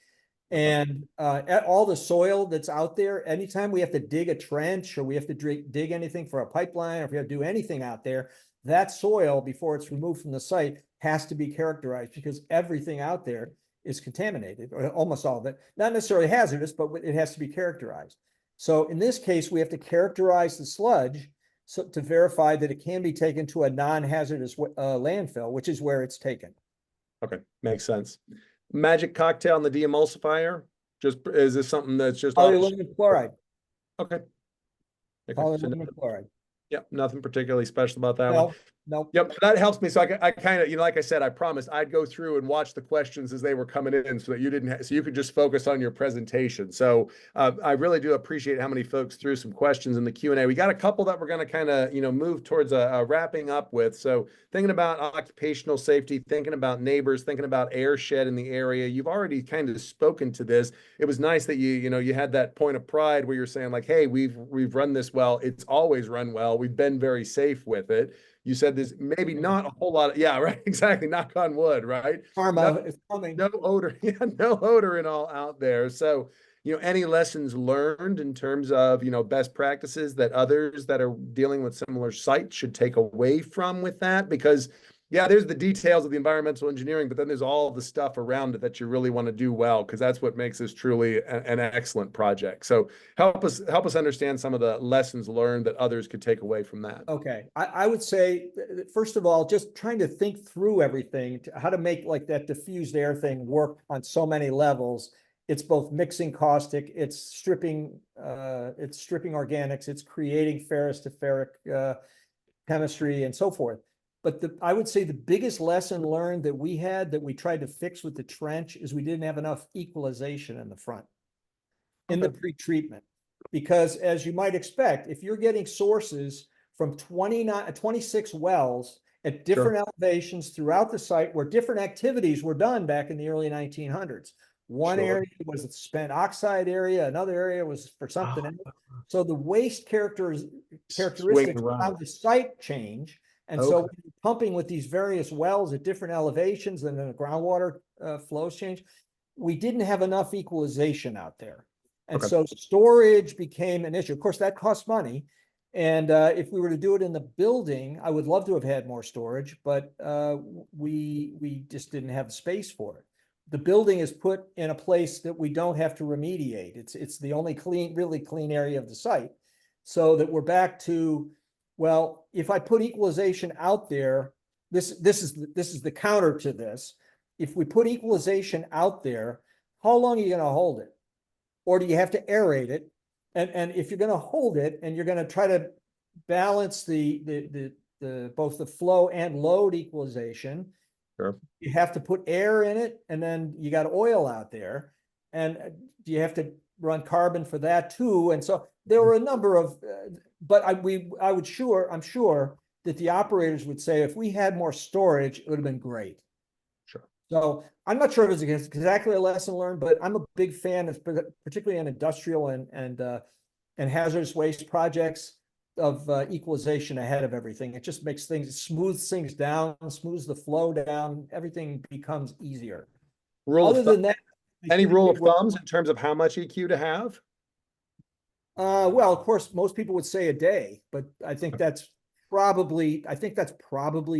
And all the soil that's out there, anytime we have to dig a trench or we have to dig anything for a pipeline, or if we have to do anything out there, that soil, before it's removed from the site, has to be characterized because everything out there is contaminated, or almost all of it. Not necessarily hazardous, but it has to be characterized. So in this case, we have to characterize the sludge to verify that it can be taken to a non-hazardous landfill, which is where it's taken. Okay, makes sense. Magic cocktail on the deemulsifier? Is this something that's just Polyaluminum chloride? Okay. Polyaluminum chloride. Yep, nothing particularly special about that one. No. Yep, that helps me. So I kind of, like I said, I promised I'd go through and watch the questions as they were coming in, so that so you could just focus on your presentation. So I really do appreciate how many folks threw some questions in the Q&A. We got a couple that we're going to kind of, move towards a wrapping up with. So thinking about occupational safety, thinking about neighbors, thinking about air shed in the area. You've already kind of spoken to this. It was nice that you had that point of pride where you're saying like, hey, we've run this well. It's always run well. We've been very safe with it. You said there's maybe not a whole lot of, yeah, right, exactly, knock on wood, right? Karma is coming. No odor, no odor and all out there. So, any lessons learned in terms of, best practices that others that are dealing with similar sites should take away from with that? Because, yeah, there's the details of the environmental engineering, but then there's all the stuff around it that you really want to do well, because that's what makes this truly an excellent project. So help us understand some of the lessons learned that others could take away from that. Okay, I would say, first of all, just trying to think through everything, how to make like that diffused air thing work on so many levels. It's both mixing caustic, it's stripping organics, it's creating ferrous to ferric chemistry and so forth. But I would say the biggest lesson learned that we had that we tried to fix with the trench is we didn't have enough equalization in the front, in the pretreatment. Because as you might expect, if you're getting sources from 26 wells at different elevations throughout the site where different activities were done back in the early 1900s. One area was the spent oxide area, another area was for something else. So the waste characteristics of the site change. And so when you're pumping with these various wells at different elevations and then the groundwater flows change, we didn't have enough equalization out there. And so storage became an issue. Of course, that costs money. And if we were to do it in the building, I would love to have had more storage, but we just didn't have the space for it. The building is put in a place that we don't have to remediate. It's the only really clean area of the site. So that we're back to, well, if I put equalization out there, this is the counter to this. If we put equalization out there, how long are you going to hold it? Or do you have to aerate it? And if you're going to hold it and you're going to try to balance the both the flow and load equalization, you have to put air in it, and then you got oil out there, and you have to run carbon for that too. And so there were a number of, but I'm sure that the operators would say if we had more storage, it would have been great. Sure. So I'm not sure if it's exactly a lesson learned, but I'm a big fan of, particularly in industrial and hazardous waste projects, of equalization ahead of everything. It just makes things, smooths things down, smooths the flow down. Everything becomes easier. Other than that, any rule of thumbs in terms of how much EQ to have? Well, of course, most people would say a day, but I think that's probably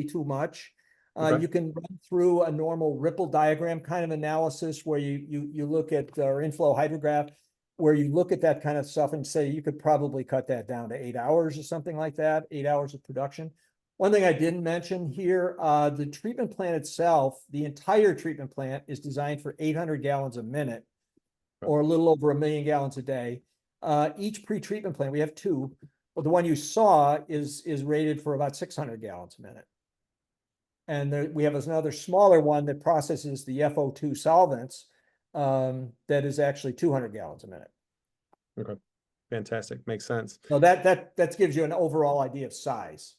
too much. You can run through a normal ripple diagram kind of analysis where you look at or inflow hydrograph, where you look at that kind of stuff and say you could probably cut that down to 8 hours or something like that, 8 hours of production. One thing I didn't mention here, the treatment plant itself, the entire treatment plant is designed for 800 gallons a minute, or a little over 1 million gallons a day. Each pre-treatment plant, we have two. Well, the one you saw is rated for about 600 gallons a minute. And we have another smaller one that processes the FO2 solvents that is actually 200 gallons a minute. Okay, fantastic. Makes sense. So that gives you an overall idea of size.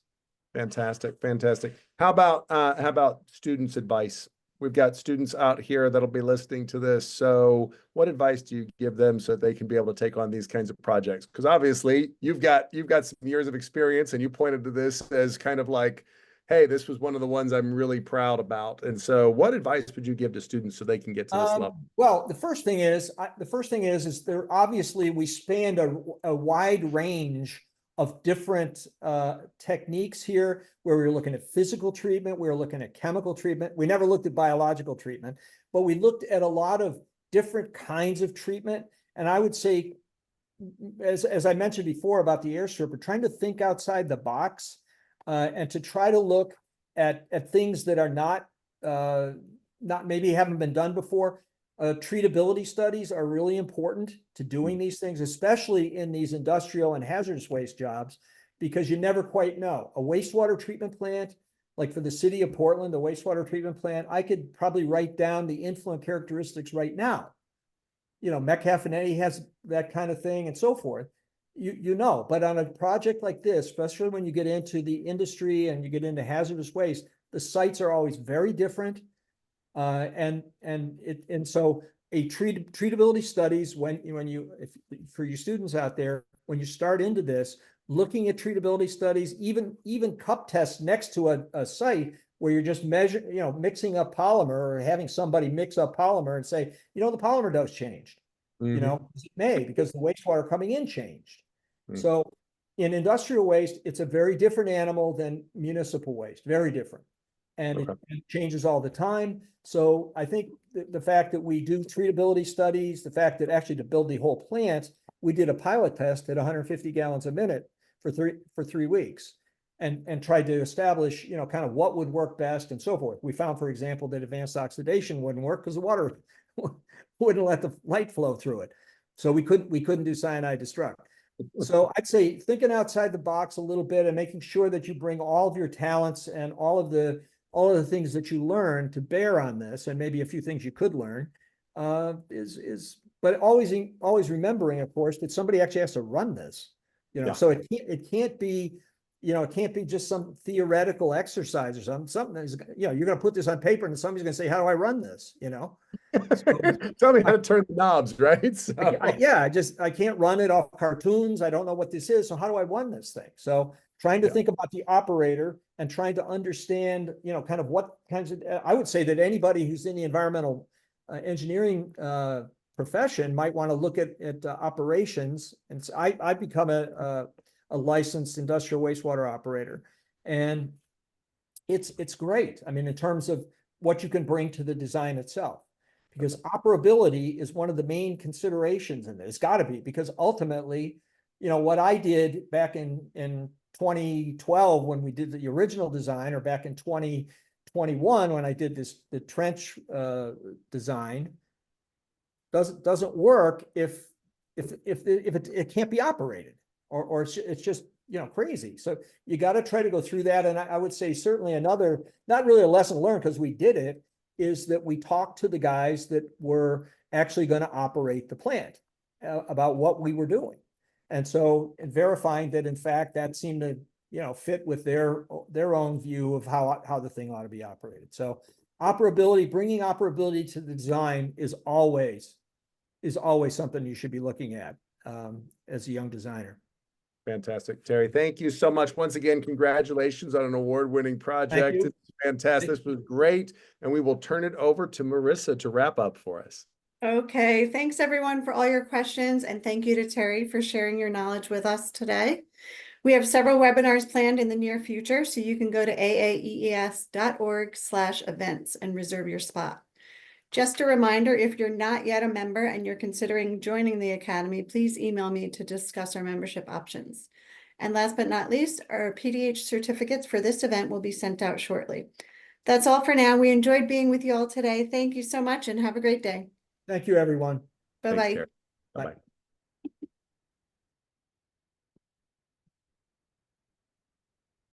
Fantastic, fantastic. How about students' advice? We've got students out here that'll be listening to this. So what advice do you give them so that they can be able to take on these kinds of projects? Because obviously you've got some years of experience, and you pointed to this as kind of like, hey, this was one of the ones I'm really proud about. And so what advice would you give to students so they can get to this level? Well, the first thing is there obviously we spanned a wide range of different techniques here, where we were looking at physical treatment, we were looking at chemical treatment. We never looked at biological treatment, but we looked at a lot of different kinds of treatment. And I would say, as I mentioned before about the air stripper, trying to think outside the box, and to try to look at things that are not maybe haven't been done before. Treatability studies are really important to doing these things, especially in these industrial and hazardous waste jobs, because you never quite know. A wastewater treatment plant, like for the city of Portland, the wastewater treatment plant, I could probably write down the influent characteristics right now. Metcalfe and Eddy has that kind of thing and so forth. But on a project like this, especially when you get into the industry and you get into hazardous waste, the sites are always very different. And so treatability studies, for your students out there, when you start into this, looking at treatability studies, even cup tests next to a site where you're just mixing up polymer, or having somebody mix up polymer and say, the polymer dose changed. It may, because the wastewater coming in changed. So in industrial waste, it's a very different animal than municipal waste, very different. And it changes all the time. So I think the fact that we do treatability studies, the fact that actually to build the whole plant, we did a pilot test at 150 gallons a minute for 3 weeks, and tried to establish, kind of what would work best and so forth. We found, for example, that advanced oxidation wouldn't work because the water wouldn't let the light flow through it. So we couldn't do cyanide destruct. So I'd say thinking outside the box a little bit and making sure that you bring all of your talents and all of the things that you learn to bear on this, and maybe a few things you could learn, but always remembering, of course, that somebody actually has to run this. Yeah. So it can't be, it can't be just some theoretical exercise or something that's, you're going to put this on paper and somebody's going to say, how do I run this? Tell me how to turn the knobs, right? So. I can't run it off cartoons. I don't know what this is. So how do I run this thing? So trying to think about the operator and trying to understand, kind of what kinds of, I would say that anybody who's in the environmental engineering profession might want to look at operations. And so I become a licensed industrial wastewater operator, and it's great. I mean, in terms of what you can bring to the design itself, because operability is one of the main considerations in this. It's got to be, because ultimately, what I did back in 2012 when we did the original design, or back in 2021 when I did the trench design, doesn't work if it can't be operated, or it's just crazy. So you got to try to go through that. And I would say certainly another, not really a lesson learned because we did it, is that we talked to the guys that were actually going to operate the plant about what we were doing. And so, and verifying that in fact that seemed to fit with their own view of how the thing ought to be operated. So operability, bringing operability to the design is always something you should be looking at as a young designer. Fantastic. Terry, thank you so much. Once again, congratulations on an award-winning project. It's fantastic. This was great. And we will turn it over to Marissa to wrap up for us. Okay, thanks everyone for all your questions, and thank you to Terry for sharing your knowledge with us today. We have several webinars planned in the near future, so you can go to aaees.org/events and reserve your spot. Just a reminder, if you're not yet a member and you're considering joining the Academy, please email me to discuss our membership options. And last but not least, our PDH certificates for this event will be sent out shortly. That's all for now. We enjoyed being with you all today. Thank you so much and have a great day. Thank you, everyone. Bye-bye. Bye-bye.